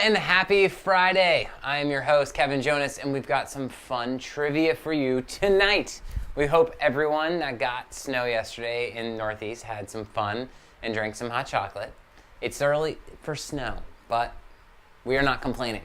and happy Friday. I am your host, Kevin Jonas, and we've got some fun trivia for you tonight. We hope everyone that got snow yesterday in the Northeast had some fun and drank some hot chocolate. It's early for snow, but we are not complaining.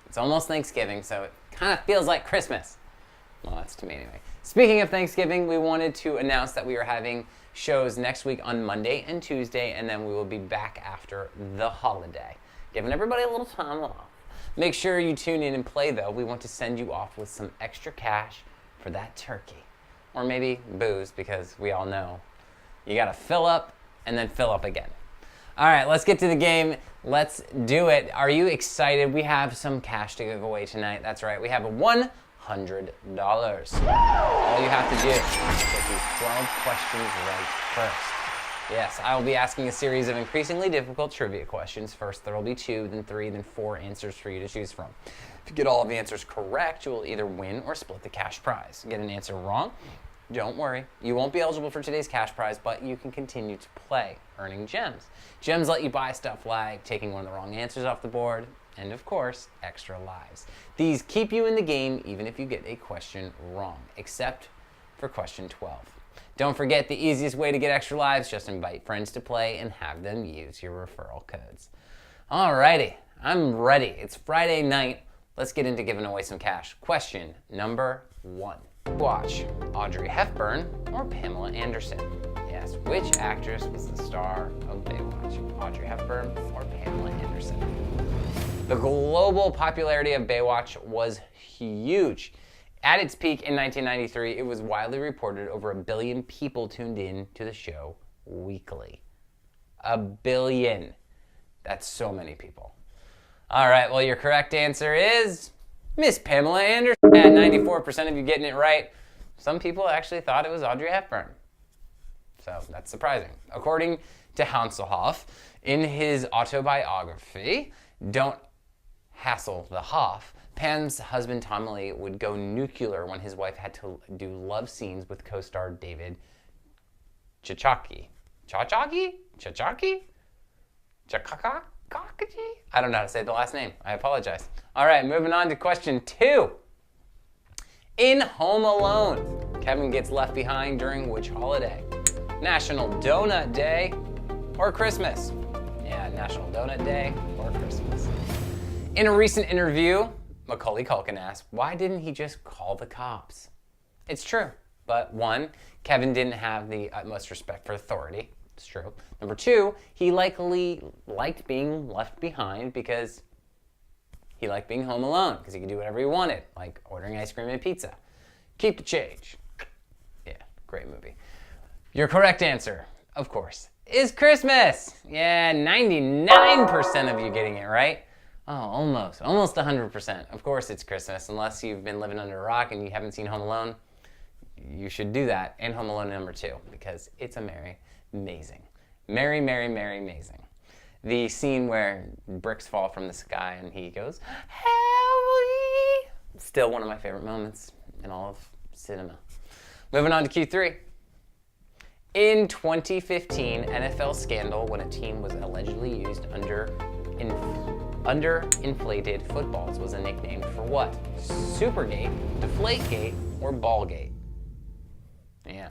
It's almost Thanksgiving, so it kind of feels like Christmas. Well, that's to me anyway. Speaking of Thanksgiving, we wanted to announce that we are having shows next week on Monday and Tuesday, and then we will be back after the holiday, giving everybody a little time off. Make sure you tune in and play, though. We want to send you off with some extra cash for that turkey. Or maybe booze, because we all know you gotta fill up and then fill up again. All right, let's get to the game. Let's do it. Are you excited? We have some cash to give away tonight. That's right, we have a $100. All you have to do is get these 12 questions right first. Yes, I will be asking a series of increasingly difficult trivia questions. First, there will be 2, then 3, then 4 answers for you to choose from. If you get all of the answers correct, you will either win or split the cash prize. Get an answer wrong? Don't worry, you won't be eligible for today's cash prize, but you can continue to play, earning gems. Gems let you buy stuff like taking one of the wrong answers off the board, and of course, extra lives. These keep you in the game even if you get a question wrong, except for question 12. Don't forget the easiest way to get extra lives, just invite friends to play and have them use your referral codes. Alrighty, I'm ready. It's Friday night. Let's get into giving away some cash. Question number 1. Watch Audrey Hepburn or Pamela Anderson? Yes, which actress was the star of Baywatch? Audrey Hepburn or Pamela Anderson? The global popularity of Baywatch was huge. At its peak in 1993, it was widely reported over 1 billion people tuned in to the show weekly. 1 billion. That's so many people. All right, well, your correct answer is Miss Pamela Anderson. At 94% of you getting it right. Some people actually thought it was Audrey Hepburn. So that's surprising. According to Hasselhoff, in his autobiography, Don't Hassle the Hoff, Pam's husband Tom Lee would go nuclear when his wife had to do love scenes with co-star David Chachaki. Chachaki? Chachaki? Chakaka? I don't know how to say the last name. I apologize. All right, moving on to question 2. In Home Alone, Kevin gets left behind during which holiday? National Donut Day or Christmas? Yeah, National Donut Day or Christmas. In a recent interview, Macaulay Culkin asked, why didn't he just call the cops? It's true, but 1, Kevin didn't have the utmost respect for authority. It's true. Number 2, he likely liked being left behind because he liked being home alone because he could do whatever he wanted, like ordering ice cream and pizza. Keep the change. Yeah, great movie. Your correct answer, of course, is Christmas. Yeah, 99% of you getting it right. Oh, almost 100%. Of course it's Christmas, unless you've been living under a rock and you haven't seen Home Alone. You should do that, and Home Alone number 2, because it's amazing. Merry, amazing. The scene where bricks fall from the sky and he goes, Harry! Still one of my favorite moments in all of cinema. Moving on to Q3. In 2015, NFL scandal when a team was allegedly used underinflated footballs was a nickname for what? Supergate, Deflategate, or Ballgate? Yeah.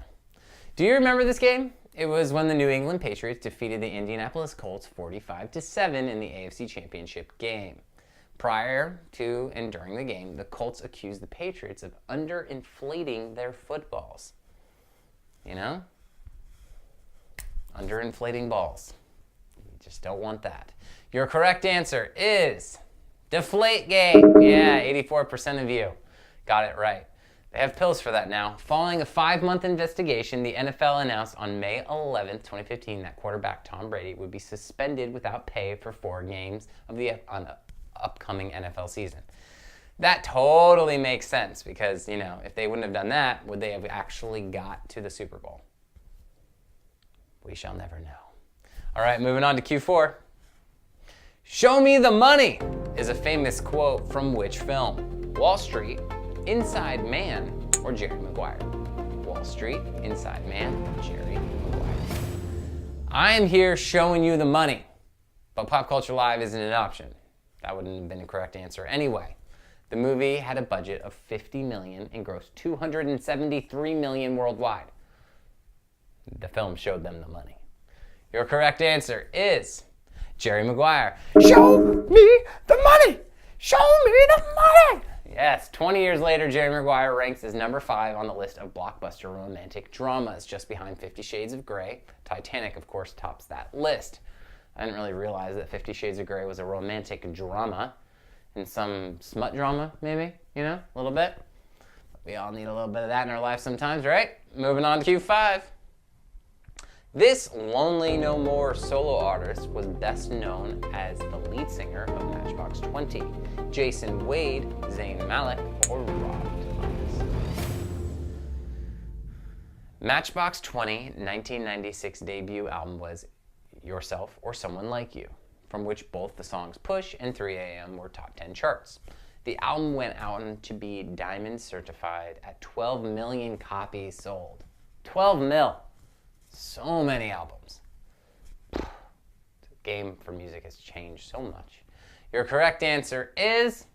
Do you remember this game? It was when the New England Patriots defeated the Indianapolis Colts 45-7 in the AFC Championship game. Prior to and during the game, the Colts accused the Patriots of underinflating their footballs. You know? Underinflating balls. You just don't want that. Your correct answer is Deflategate. Yeah, 84% of you got it right. They have pills for that now. Following a 5-month investigation, the NFL announced on May 11th, 2015, that quarterback Tom Brady would be suspended without pay for 4 games of the upcoming NFL season. That totally makes sense because, you know, if they wouldn't have done that, would they have actually got to the Super Bowl? We shall never know. All right, moving on to Q4. Show me the money is a famous quote from which film? Wall Street, Inside Man, or Jerry Maguire? Wall Street, Inside Man, or Jerry Maguire? I am here showing you the money, but Pop Culture Live isn't an option. That wouldn't have been a correct answer. Anyway, the movie had a budget of $50 million and grossed $273 million worldwide. The film showed them the money. Your correct answer is Jerry Maguire. Show me the money! Show me the money! Yes, 20 years later, Jerry Maguire ranks as number 5 on the list of blockbuster romantic dramas, just behind 50 Shades of Grey. Titanic, of course, tops that list. I didn't really realize that 50 Shades of Grey was a romantic drama, and some smut drama, maybe, a little bit. We all need a little bit of that in our life sometimes, right? Moving on to Q5. This Lonely No More solo artist was best known as the lead singer of Matchbox 20, Jason Wade, Zayn Malik, or Rob Thomas. Matchbox 20 1996 debut album was Yourself or Someone Like You, from which both the songs Push and 3 AM were top 10 charts. The album went on to be diamond certified at 12 million copies sold. 12 mil! So many albums. The game for music has changed so much. Your correct answer is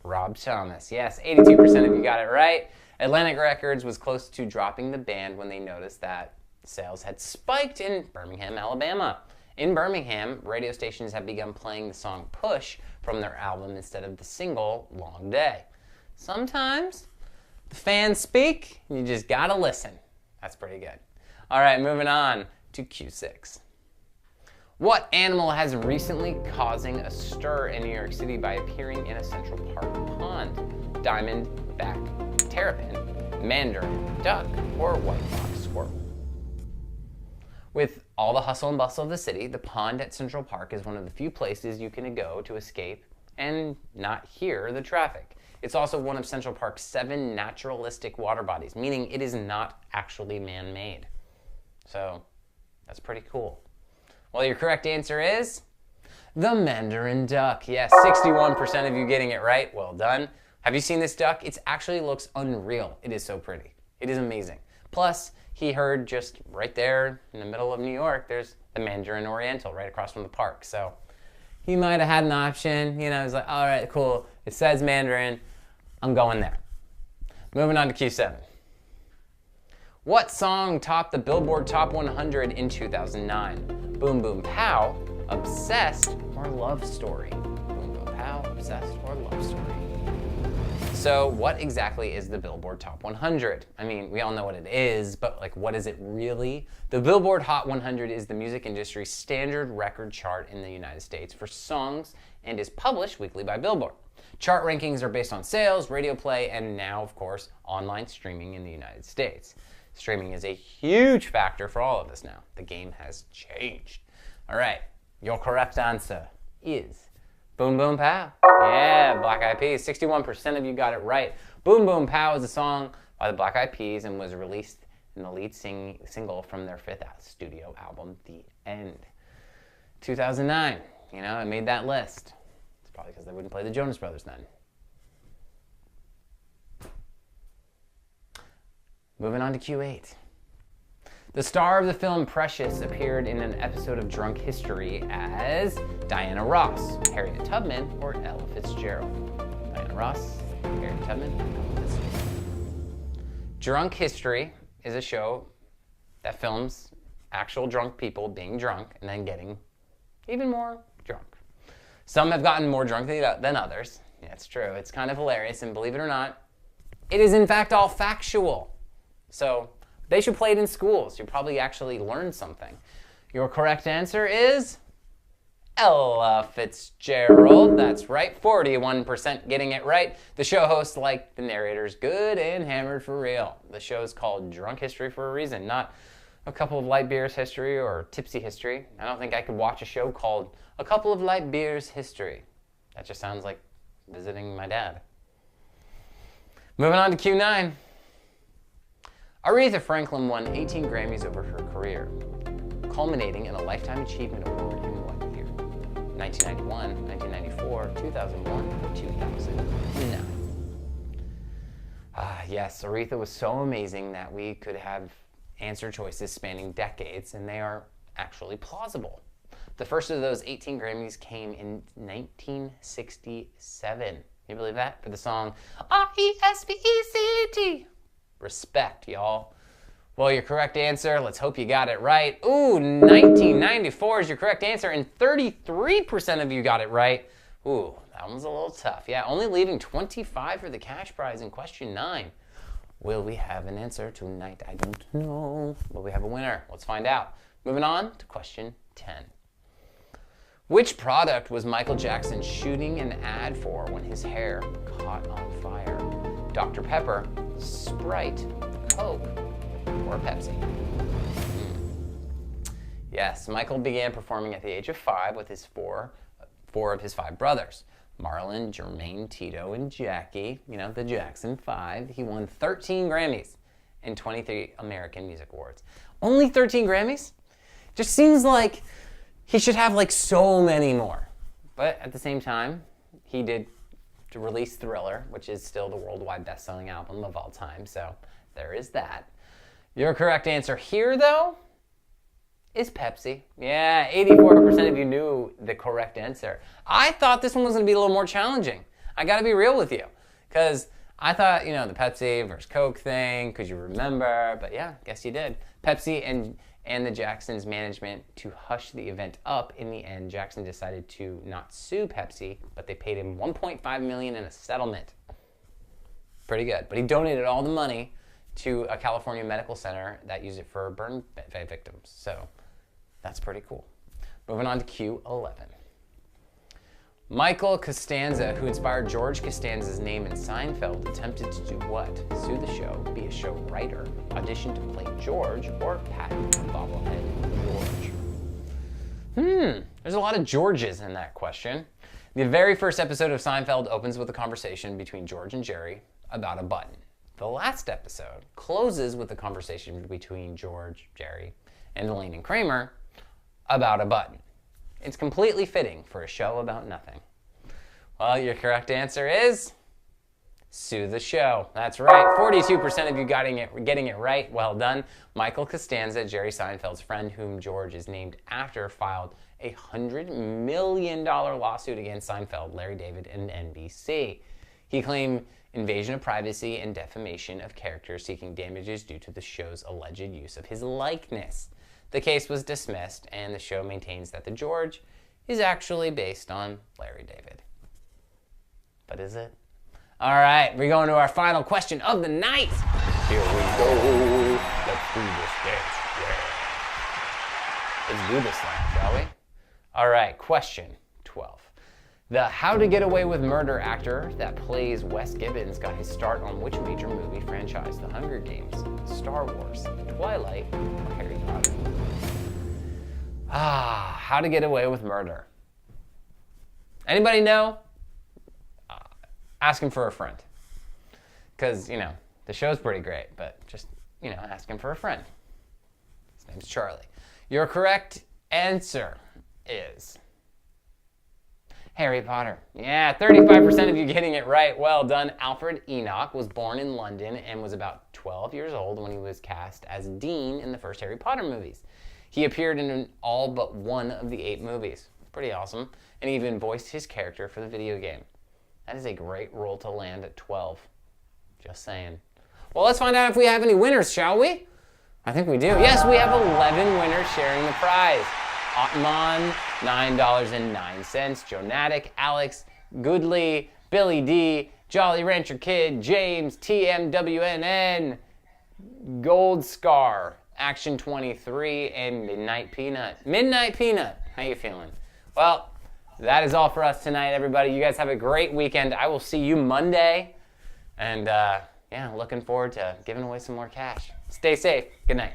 Rob Thomas. Yes, 82% of you got it right. Atlantic Records was close to dropping the band when they noticed that sales had spiked in Birmingham, Alabama. In Birmingham, radio stations have begun playing the song Push from their album instead of the single Long Day. Sometimes the fans speak and you just gotta listen. That's pretty good. All right, moving on to Q6. What animal has recently causing a stir in New York City by appearing in a Central Park pond? Diamondback terrapin, mandarin duck, or white-fox squirrel? With all the hustle and bustle of the city, the pond at Central Park is one of the few places you can go to escape and not hear the traffic. It's also one of Central Park's 7 naturalistic water bodies, meaning it is not actually man-made. So, that's pretty cool. Well, your correct answer is the mandarin duck. Yes, 61% of you getting it right. Well done. Have you seen this duck? It actually looks unreal. It is so pretty. It is amazing. Plus, he heard just right there in the middle of New York, there's the Mandarin Oriental right across from the park. So, he might have had an option. He's like, all right, cool. It says Mandarin. I'm going there. Moving on to Q7. What song topped the Billboard Top 100 in 2009? Boom Boom Pow, Obsessed, or Love Story? Boom Boom Pow, Obsessed, or Love Story? So what exactly is the Billboard Top 100? I mean, we all know what it is, but what is it really? The Billboard Hot 100 is the music industry's standard record chart in the United States for songs and is published weekly by Billboard. Chart rankings are based on sales, radio play, and now, of course, online streaming in the United States. Streaming is a huge factor for all of us now. The game has changed. All right, your correct answer is Boom Boom Pow. Yeah, Black Eyed Peas. 61% of you got it right. Boom Boom Pow is a song by the Black Eyed Peas and was released in the lead single from their 5th studio album, The End. 2009, it made that list. It's probably because they wouldn't play the Jonas Brothers then. Moving on to Q8. The star of the film Precious appeared in an episode of Drunk History as Diana Ross, Harriet Tubman, or Ella Fitzgerald. Diana Ross, Harriet Tubman, Ella Fitzgerald. Drunk History is a show that films actual drunk people being drunk and then getting even more drunk. Some have gotten more drunk than others. Yeah, it's true. It's kind of hilarious, and believe it or not, it is in fact all factual. So they should play it in schools. You'll probably actually learn something. Your correct answer is Ella Fitzgerald. That's right, 41% getting it right. The show hosts, like the narrators, good and hammered for real. The show is called Drunk History for a reason, not a couple of light beers history or tipsy history. I don't think I could watch a show called A Couple of Light Beers History. That just sounds like visiting my dad. Moving on to Q9. Aretha Franklin won 18 Grammys over her career, culminating in a Lifetime Achievement Award in what year? 1991, 1994, 2001, or 2009? Yes, Aretha was so amazing that we could have answer choices spanning decades, and they are actually plausible. The first of those 18 Grammys came in 1967. Can you believe that? For the song R-E-S-P-E-C-T. Respect, y'all. Well, your correct answer, let's hope you got it right. Ooh, 1994 is your correct answer, and 33% of you got it right. Ooh, that one's a little tough. Yeah, only leaving 25 for the cash prize in question 9. Will we have an answer tonight? I don't know. Will we have a winner? Let's find out. Moving on to question 10. Which product was Michael Jackson shooting an ad for when his hair caught on fire? Dr. Pepper, Sprite, Coke, or Pepsi? Yes, Michael began performing at the age of 5 with his four of his 5 brothers. Marlon, Jermaine, Tito, and Jackie, the Jackson 5. He won 13 Grammys and 23 American Music Awards. Only 13 Grammys? Just seems like he should have so many more. But at the same time, he did release Thriller, which is still the worldwide best-selling album of all time. So there is that. Your correct answer here, though, is Pepsi. Yeah, 84% of you knew the correct answer. I thought this one was going to be a little more challenging. I got to be real with you. Because I thought, the Pepsi versus Coke thing, could you remember? But yeah, guess you did. Pepsi and the Jacksons' management to hush the event up. In the end, Jackson decided to not sue Pepsi, but they paid him $1.5 million in a settlement. Pretty good. But he donated all the money to a California medical center that used it for burn victims. So that's pretty cool. Moving on to Q11. Michael Costanza, who inspired George Costanza's name in Seinfeld, attempted to do what? Sue the show, be a show writer, audition to play George, or patent bobblehead George? There's a lot of Georges in that question. The very first episode of Seinfeld opens with a conversation between George and Jerry about a button. The last episode closes with a conversation between George, Jerry, and Elaine and Kramer about a button. It's completely fitting for a show about nothing. Well, your correct answer is Sue the Show. That's right. 42% of you getting it right. Well done. Michael Costanza, Jerry Seinfeld's friend, whom George is named after, filed a $100 million lawsuit against Seinfeld, Larry David, and NBC. He claimed invasion of privacy and defamation of character, seeking damages due to the show's alleged use of his likeness. The case was dismissed, and the show maintains that the George is actually based on Larry David. But is it? All right, we're going to our final question of the night. Here we go. Let's do this dance. Yeah. Let's do this now, shall we? All right, question 12. The How to Get Away with Murder actor that plays Wes Gibbons got his start on which major movie franchise? The Hunger Games, Star Wars, Twilight, or Harry Potter? How to Get Away with Murder. Anybody know? Asking for a friend. Because, the show's pretty great, but just, asking for a friend. His name's Charlie. Your correct answer is Harry Potter. Yeah, 35% of you getting it right. Well done. Alfred Enoch was born in London and was about 12 years old when he was cast as Dean in the first Harry Potter movies. He appeared in all but one of the 8 movies. Pretty awesome. And he even voiced his character for the video game. That is a great role to land at 12. Just saying. Well, let's find out if we have any winners, shall we? I think we do. Yes, we have 11 winners sharing the prize. Otman, $9.09. Jonatic, Alex, Goodley, Billy D, Jolly Rancher Kid, James, TMWNN, Gold Scar, Action 23, and Midnight Peanut. Midnight Peanut, how you feeling? Well, that is all for us tonight, everybody. You guys have a great weekend. I will see you Monday. And looking forward to giving away some more cash. Stay safe. Good night.